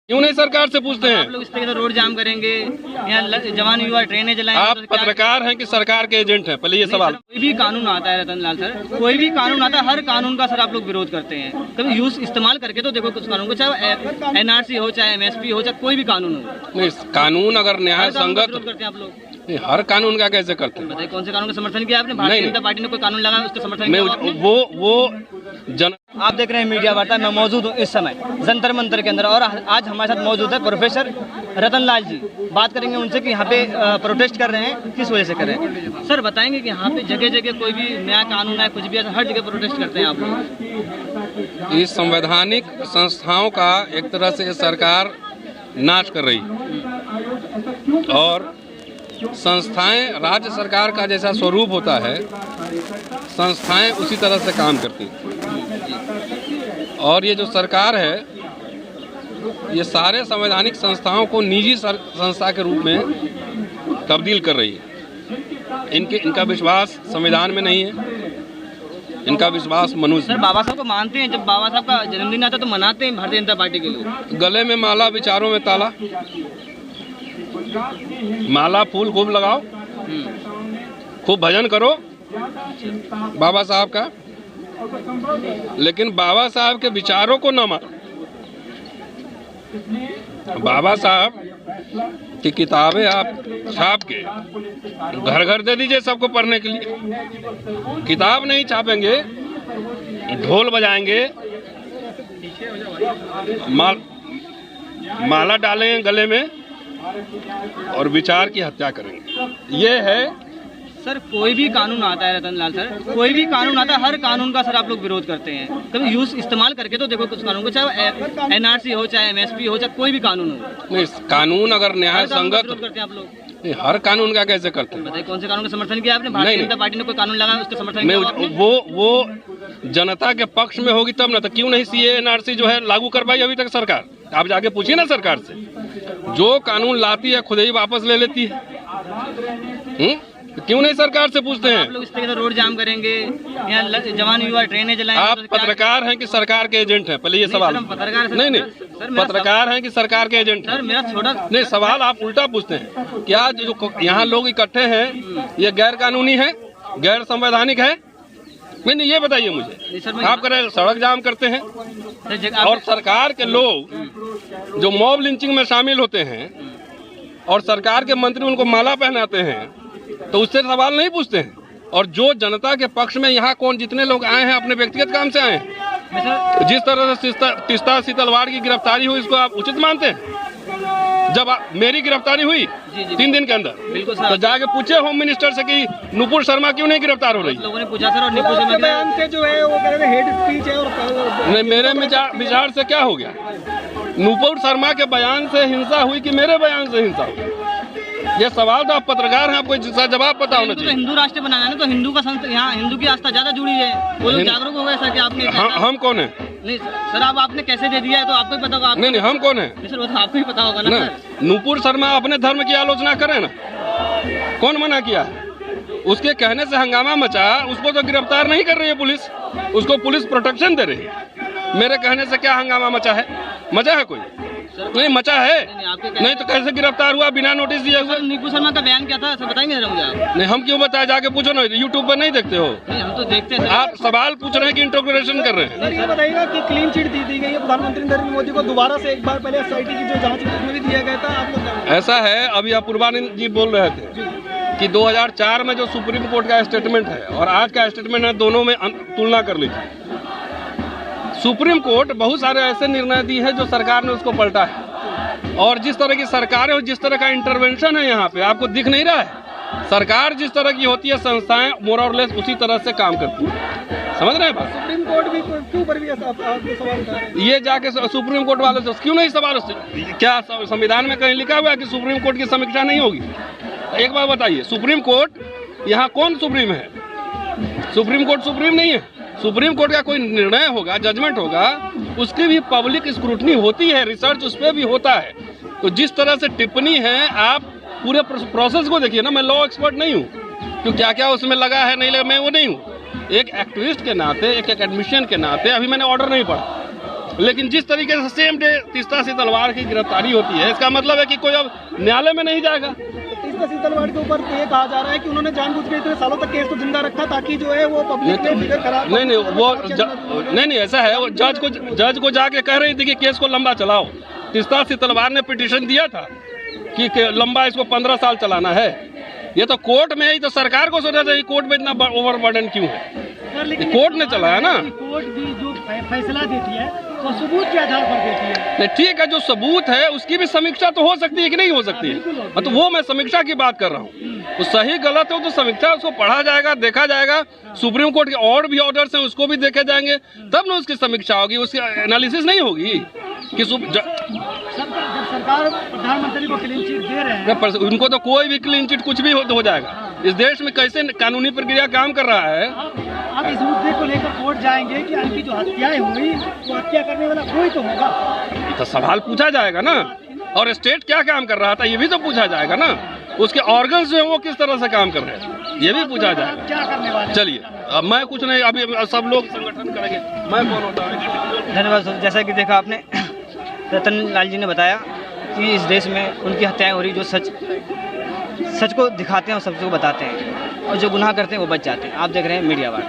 क्यों नहीं सरकार से पूछते हैं? आप लोग इस तरीके से रोड जाम करेंगे, यहाँ जवान युवा ट्रेनें जलाएंगे। आप पत्रकार हैं कि सरकार के एजेंट हैं? पहले ये सवाल। कोई भी कानून आता है रतन लाल सर, कोई भी कानून आता है, हर कानून का सर आप लोग विरोध करते हैं। कभी यूज इस्तेमाल करके तो देखो कुछ कानून को, चाहे एनआरसी हो, चाहे एमएसपी हो, चाहे कोई भी कानून हो। नहीं, कानून अगर न्याय संगत करते हैं आप लोग। नहीं, हर कानून का कैसे करते हैं? बताइए कौन से कानून का समर्थन किया आपने? भारतीय जनता पार्टी ने कोई कानून लगाया, उसका समर्थन किया आपने? वो जन आप देख रहे हैं मीडिया वार्ता, मैं मौजूद हूँ इस समय जंतर मंतर के अंदर, और आज हमारे साथ मौजूद है प्रोफेसर रतन लाल जी। बात करेंगे उनसे कि यहाँ पे प्रोटेस्ट कर रहे हैं, किस वजह से कर रहे हैं। सर बताएंगे कि यहाँ पे जगह जगह कोई भी नया कानून है, कुछ भी है, हर जगह प्रोटेस्ट करते हैं आप लोग। इस संवैधानिक संस्थाओं का एक तरह से सरकार नाश कर रही है, और संस्थाएं राज्य सरकार का जैसा स्वरूप होता है, संस्थाएं उसी तरह से काम करती हैं। और ये जो सरकार है, ये सारे संवैधानिक संस्थाओं को निजी संस्था के रूप में तब्दील कर रही है। इनका विश्वास संविधान में नहीं है, इनका विश्वास मनुष्य। सर बाबा साहब को मानते हैं, जब बाबा साहब का जन्मदिन आता है तो मनाते हैं भारतीय जनता पार्टी के लोग। गले में माला, विचारों में ताला। माला फूल खूब लगाओ, खूब भजन करो बाबा साहब का, लेकिन बाबा साहब के विचारों को न मानो। बाबा साहब की किताबें आप छाप के घर घर दे दीजिए सबको पढ़ने के लिए। किताब नहीं छापेंगे, ढोल बजाएंगे, माला डालेंगे गले में और विचार की हत्या करेंगे। ये है सर। कोई भी कानून आता है रतन लाल सर, कोई भी कानून आता है, हर कानून का सर आप लोग विरोध करते हैं। कभी यूज इस्तेमाल करके तो देखो कुछ कानून को, चाहे एनआरसी हो, चाहे एमएसपी हो, चाहे कोई भी कानून हो। नहीं, कानून अगर न्याय संगत करते हैं आप लोग। नहीं, हर कानून का कैसे करते हैं? बताइए कौन से कानून का समर्थन किया आपने? भारतीय जनता पार्टी ने कोई कानून लगाया, उसका समर्थन किया आपने? वो जनता के पक्ष में होगी तब ना, तो क्यों नहीं सीए एनआरसी जो है लागू कर पाई अभी तक सरकार? आप जाके पूछिए ना सरकार से। जो कानून लाती है खुद ही वापस ले लेती है। क्यों नहीं सरकार से पूछते हैं? आप लोग इस तरीके से रोड जाम करेंगे, यहाँ जवान युवा ट्रेनें जलाएंगे। आप पत्रकार हैं कि सरकार के एजेंट हैं? पहले ये सवाल। पत्रकार नहीं, पत्रकार हैं कि सरकार के एजेंट हैं? सर मेरा छोटा नहीं, सवाल आप उल्टा पूछते हैं। क्या जो यहाँ लोग इकट्ठे हैं ये गैर कानूनी है, गैर संवैधानिक है? नहीं, ये बताइए मुझे। आप करें सड़क जाम करते हैं, और सरकार के लोग जो मॉब लिंचिंग में शामिल होते हैं और सरकार के मंत्री उनको माला पहनाते हैं, तो उससे सवाल नहीं पूछते हैं। और जो जनता के पक्ष में यहाँ कौन जितने लोग आए हैं अपने व्यक्तिगत काम से आए हैं, जिस तरह से तीस्ता सीतलवाड़ की गिरफ्तारी हुई, इसको आप उचित मानते हैं? जब मेरी गिरफ्तारी हुई 3 दिन के अंदर, तो जाके पूछे होम मिनिस्टर से कि नुपुर शर्मा क्यों नहीं गिरफ्तार हो रही? लोगों ने पूछा सर, और नुपुर शर्मा बयान से जो है वो कह रहे हैं हेड स्पीच है। और नहीं, मेरे विचार से क्या हो गया? नुपुर शर्मा के बयान से हिंसा हुई कि मेरे बयान से हिंसा हुई? ये सवाल तो आप पत्रकार हैं, आपको इसका जवाब पता होना चाहिए। तो हिंदू राष्ट्र बनाना है ना, तो हिंदू का यहाँ हिंदू की आस्था ज्यादा जुड़ी है, वो लोग जागरूक हो गए सर कि आपने। हम कौन है? नहीं सर, अब आपने कैसे दे दिया है तो आपको ही पता होगा। नहीं, हम कौन है सर? वो तो आपको ही पता होगा ना सर। नुपुर शर्मा अपने धर्म की आलोचना करे ना, कौन मना किया? उसके कहने से हंगामा मचा, उसको तो गिरफ्तार नहीं कर रही है पुलिस, उसको पुलिस प्रोटेक्शन दे रही है। मेरे कहने से क्या हंगामा मचा है? मचा है कोई? नहीं मचा है। नहीं तो कैसे गिरफ्तार हुआ बिना नोटिस दिए हुए? नुपुर शर्मा का बयान क्या था सर, बताएंगे जरा मुझे आप? नहीं, हम क्यों बताए? जाके पूछो ना, यूट्यूब पर नहीं देखते हो? नहीं, हम तो देखते हैं। आप सवाल पूछ रहे हैं कि इंटरोगेशन कर रहे हैं? सर ये बताइएगा कि क्लीन चिट दी गई है प्रधानमंत्री नरेंद्र मोदी को, दोबारा से एक बार पहले एसआईटी की जो जांच है उसमें भी दिया गया था, आप लोग? ऐसा है, अभी अपूर्वानंद जी बोल रहे थे कि 2004 में जो सुप्रीम कोर्ट का स्टेटमेंट है और आज का स्टेटमेंट है, दोनों में तुलना कर लीजिए। सुप्रीम कोर्ट बहुत सारे ऐसे निर्णय दी है जो सरकार ने उसको पलटा है, और जिस तरह की सरकार है और जिस तरह का इंटरवेंशन है यहाँ पे आपको दिख नहीं रहा है। सरकार जिस तरह की होती है, संस्थाएं मोर और लेस उसी तरह से काम करती है। समझ रहे हैं बात? सुप्रीम कोर्ट भी क्यों ऊपर भी सवाल उठा रहे हैं? ये जाके सुप्रीम कोर्ट वाले से क्यों नहीं सवाल? क्या संविधान में कहीं लिखा हुआ है कि सुप्रीम कोर्ट की समीक्षा नहीं होगी? एक बार बताइए, सुप्रीम कोर्ट यहाँ कौन सुप्रीम है? सुप्रीम कोर्ट सुप्रीम नहीं है। सुप्रीम कोर्ट का कोई निर्णय होगा, जजमेंट होगा, उसकी भी पब्लिक स्क्रूटनी होती है, रिसर्च उस पर भी होता है। तो जिस तरह से टिप्पणी है, आप पूरे प्रोसेस को देखिए ना। मैं लॉ एक्सपर्ट नहीं हूँ, तो क्या क्या उसमें लगा है नहीं लगा, मैं वो नहीं हूँ। एक एक्टिविस्ट के नाते, एक एडमिशन के नाते, अभी मैंने ऑर्डर नहीं पढ़ा, लेकिन जिस तरीके से सेम डे तीस्ता सी तलवार की गिरफ्तारी होती है, इसका मतलब है कि कोई अब न्यायालय में नहीं जाएगा। तीस्ता सी तलवार के ऊपर ये कहा जा रहा है कि उन्होंने जानबूझ के इतने सालों तक केस को जिंदा रखा ताकि जो है वो पब्लिक में फिगर खराब। नहीं वो नहीं ऐसा है, वो जज को जाके कह रही थी कि केस को लंबा चलाओ। तीस्ता सी तलवार ने पिटीशन दिया था कि लंबा इसको 15 साल चलाना है। ये तो कोर्ट में है, तो सरकार को सोचना चाहिए कोर्ट में इतना ओवर बर्डन क्यों है। कोर्ट ने चलाया ना। कोर्ट भी जो फैसला देती है तो सबूत के आधार पर देती है। नहीं ठीक है, जो सबूत है उसकी भी समीक्षा तो हो सकती है कि नहीं हो सकती है, तो वो मैं समीक्षा की बात कर रहा हूँ। तो सही गलत हो तो समीक्षा, उसको पढ़ा जाएगा, देखा जाएगा। सुप्रीम कोर्ट के और भी ऑर्डर्स हैं, उसको भी देखे जाएंगे, तब ना उसकी समीक्षा होगी, उसकी एनालिसिस नहीं होगी कि जब सरकार प्रधानमंत्री को क्लीन चिट दे रहे हैं, उनको तो कोई भी क्लीन चिट कुछ भी हो जाएगा। इस देश में कैसे कानूनी प्रक्रिया काम कर रहा है। आप इस मुद्दे को लेकर कोर्ट जाएंगे कि उनकी जो हत्याएं हुई वो हत्या करने वाला कोई तो होगा। तो सवाल पूछा जाएगा ना, और स्टेट क्या काम कर रहा था ये भी तो पूछा जाएगा ना। उसके ऑर्गन्स जो है वो किस तरह से काम कर रहे हैं ये भी पूछा जाएगा। क्या करने वाले? चलिए अब मैं कुछ नहीं, अभी सब लोग संगठन करेंगे, मैं कौन होता हूँ। धन्यवाद। जैसा कि देखा आपने, रतन लाल जी ने बताया कि इस देश में उनकी हत्याएं हो रही, जो सच को दिखाते हैं और सबको बताते हैं, और जो गुनाह करते हैं वो बच जाते हैं। आप देख रहे हैं मीडिया वार्ता।